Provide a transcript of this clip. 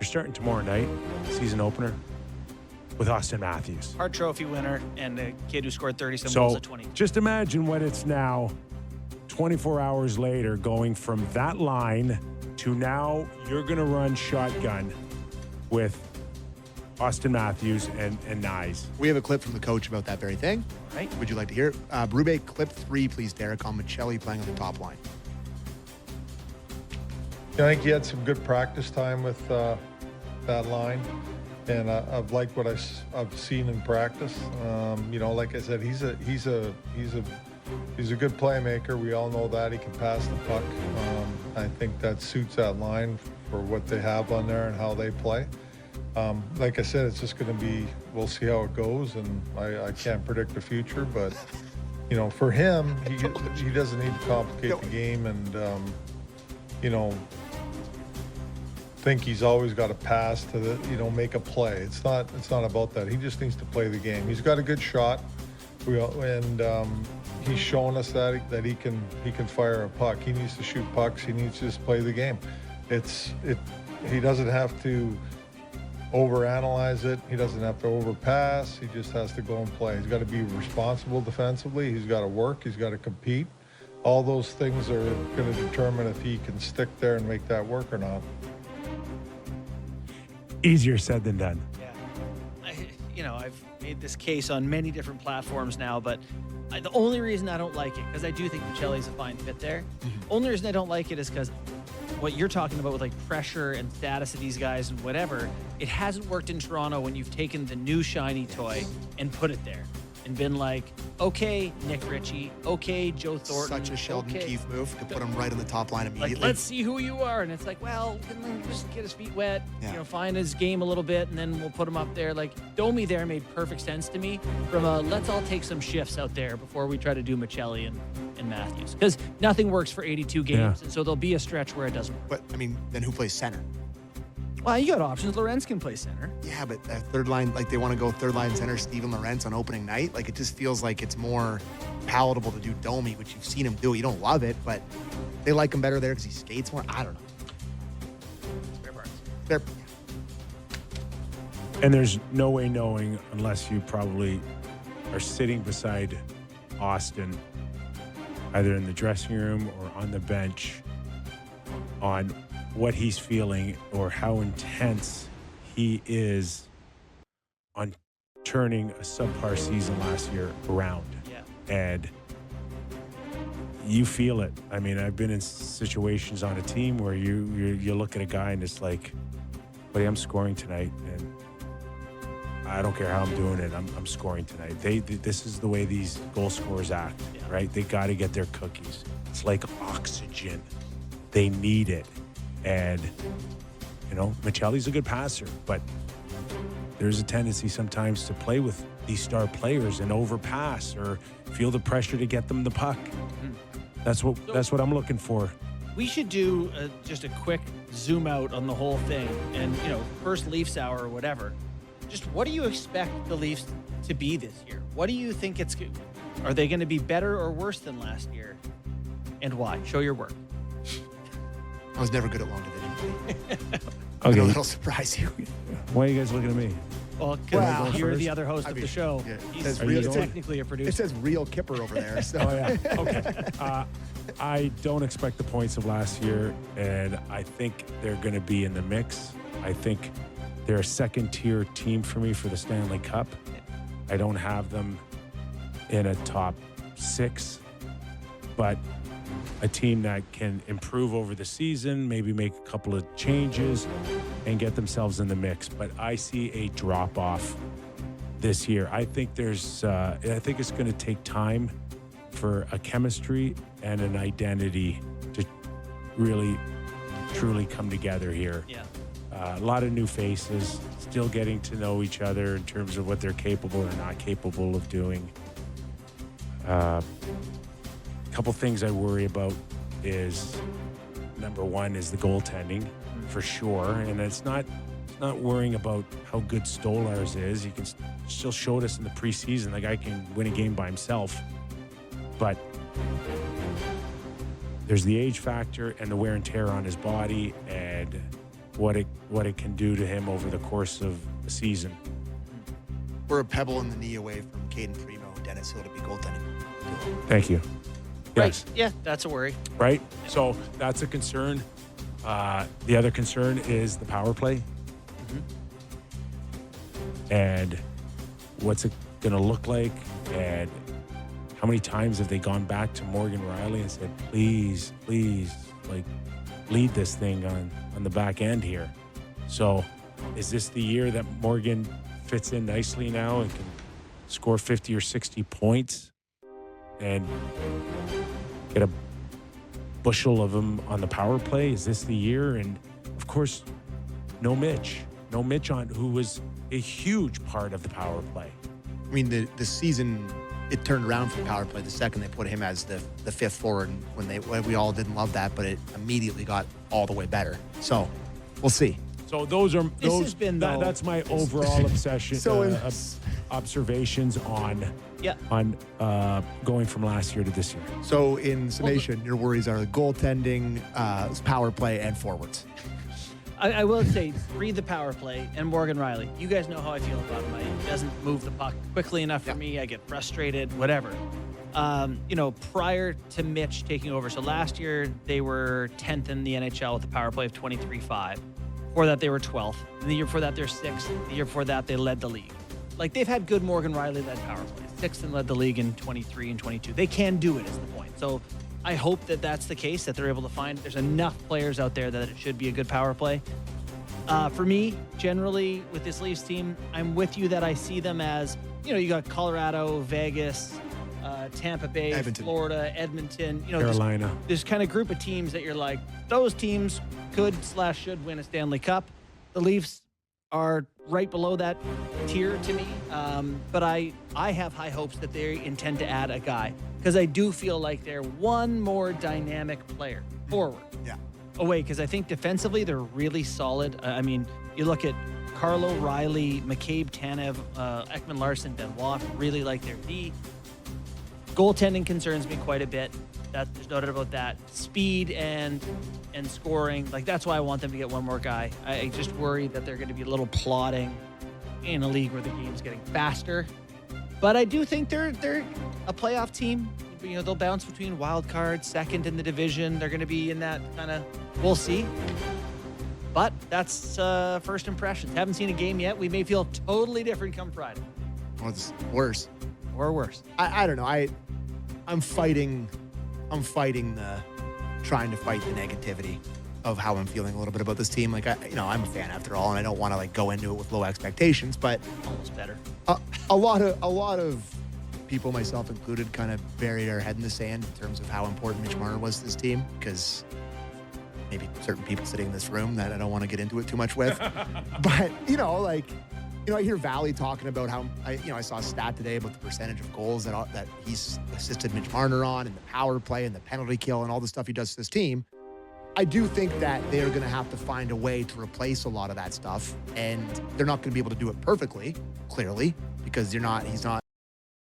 You're starting tomorrow night, season opener, with Austin Matthews. Hart Trophy winner and a kid who scored 30-some goals at 20. Just imagine what it's now, 24 hours later, going from that line to now you're going to run shotgun with Austin Matthews and Nyes. We have a clip from the coach about that very thing. Right. Would you like to hear it? Berube, clip 3, please, Derek, on Michelli playing on the top line. I think he had some good practice time with that line, and I've liked what I've seen in practice. Like I said, he's a good playmaker. We all know that he can pass the puck. I think that suits that line for what they have on there and how they play. Like I said, it's just going to be, we'll see how it goes, and I can't predict the future, but for him, he doesn't need to complicate the game, and think he's always got to pass to make a play. It's not about that. He just needs to play the game. He's got a good shot, he's shown us that he can fire a puck. He needs to shoot pucks. He needs to just play the game. He doesn't have to overanalyze it. He doesn't have to overpass. He just has to go and play. He's got to be responsible defensively. He's got to work. He's got to compete. All those things are going to determine if he can stick there and make that work or not. Easier said than done. Yeah. I've made this case on many different platforms now, but the only reason I don't like it, because I do think Michelli's a fine fit there. Only reason I don't like it is because what you're talking about with like pressure and status of these guys and whatever, it hasn't worked in Toronto when you've taken the new shiny toy and put it there and been like, okay, Nick Ritchie, okay, Joe Thornton. Such a Sheldon Keefe move to put him right on the top line immediately. Like, let's see who you are. And it's like, well, then just get his feet wet, find his game a little bit, and then we'll put him up there. Like, Domi there made perfect sense to me from a let's all take some shifts out there before we try to do Michelli and Matthews. Because nothing works for 82 games, and so there'll be a stretch where it doesn't work. But, then who plays center? Well, you got options. Lorenz can play center. Yeah, but third line, they want to go third line center Steven Lorenz on opening night. It just feels like it's more palatable to do Domi, which you've seen him do. You don't love it, but they like him better there because he skates more. I don't know. Spare parts. They're, And there's no way knowing, unless you probably are sitting beside Austin, either in the dressing room or on the bench, on what he's feeling or how intense he is on turning a subpar season last year around. Yeah. And you feel it. I've been in situations on a team where you look at a guy and it's like, buddy, I'm scoring tonight, and I don't care how I'm doing it. I'm scoring tonight. This is the way these goal scorers act, right? They got to get their cookies. It's like oxygen. They need it. And, Michelli's a good passer, but there's a tendency sometimes to play with these star players and overpass or feel the pressure to get them the puck. That's what I'm looking for. We should do just a quick zoom out on the whole thing and, first Leafs hour or whatever. Just what do you expect the Leafs to be this year? What do you think are they going to be better or worse than last year? And why? Show your work. I was never good at long division. Okay. It'll surprise you. Why are you guys looking at me? Well, because you're first? the other host of the show. Yeah. He's technically a producer. It says real Kipper over there. So. Oh, yeah. Okay. I don't expect the points of last year, and I think they're going to be in the mix. I think they're a second-tier team for me for the Stanley Cup. I don't have them in a top 6, but a team that can improve over the season, maybe make a couple of changes and get themselves in the mix. But I see a drop-off this year. I think it's going to take time for a chemistry and an identity to really, truly come together here. Yeah. A lot of new faces, still getting to know each other in terms of what they're capable or not capable of doing. Couple things I worry about is, number one is the goaltending, for sure. And it's not worrying about how good Stolarz is. He can still showed us in the preseason the guy can win a game by himself. But there's the age factor and the wear and tear on his body, and what it can do to him over the course of a season. We're a pebble in the knee away from Caden Primo and Dennis Hill to be goaltending. Thank you. Yes. Right. Yeah, that's a worry. Right? So that's a concern. The other concern is the power play. And what's it going to look like? And how many times have they gone back to Morgan Riley and said, please, like, lead this thing on the back end here? So is this the year that Morgan fits in nicely now and can score 50 or 60 points and get a bushel of them on the power play? Is this the year? And, of course, no Mitch on, who was a huge part of the power play. I mean, the season, it turned around for power play the second they put him as the fifth forward. When we all didn't love that, but it immediately got all the way better. So we'll see. So that's my overall obsession. Observations on going from last year to this year. So in summation, your worries are the goaltending, power play, and forwards. I will say, read the power play and Morgan Riley. You guys know how I feel about him. He doesn't move the puck quickly enough for me. I get frustrated, whatever. Prior to Mitch taking over, so last year they were 10th in the NHL with a power play of 23.5. Before that, they were 12th. And the year before that, they're 6th. The year before that, they led the league. Like, they've had good Morgan Riley-led power plays. 6th and led the league in 23 and 22. They can do it, is the point. So I hope that that's the case, that they're able to find. There's enough players out there that it should be a good power play. For me, generally, with this Leafs team, I'm with you that I see them as, you got Colorado, Vegas, Tampa Bay, Edmonton. Florida, Edmonton, Carolina. This kind of group of teams that you're like, those teams could/should win a Stanley Cup. The Leafs are right below that tier to me, but I have high hopes that they intend to add a guy, because I do feel like they're one more dynamic player forward. Yeah. Away, because I think defensively they're really solid. I mean, you look at Carlo, Riley, McCabe, Tanev, Ekman Larson, Benoit, really like their D. Goaltending concerns me quite a bit. There's no doubt about that. Speed and scoring, like, that's why I want them to get one more guy. I just worry that they're going to be a little plodding in a league where the game's getting faster. But I do think they're a playoff team. They'll bounce between wild card, second in the division. They're going to be in that kind of, we'll see. But that's first impressions. Haven't seen a game yet. We may feel totally different come Friday. Or it's worse. Or worse. I don't know. I'm fighting trying to fight the negativity of how I'm feeling a little bit about this team. Like, I'm a fan after all, and I don't want to go into it with low expectations, but Almost better. a lot of people, myself included, kind of buried our head in the sand in terms of how important Mitch Marner was to this team, because maybe certain people sitting in this room that I don't want to get into it too much with. But, I hear Valley talking about how, I saw a stat today about the percentage of goals that he's assisted Mitch Marner on, and the power play and the penalty kill and all the stuff he does to this team. I do think that they are going to have to find a way to replace a lot of that stuff, and they're not going to be able to do it perfectly, clearly, because he's not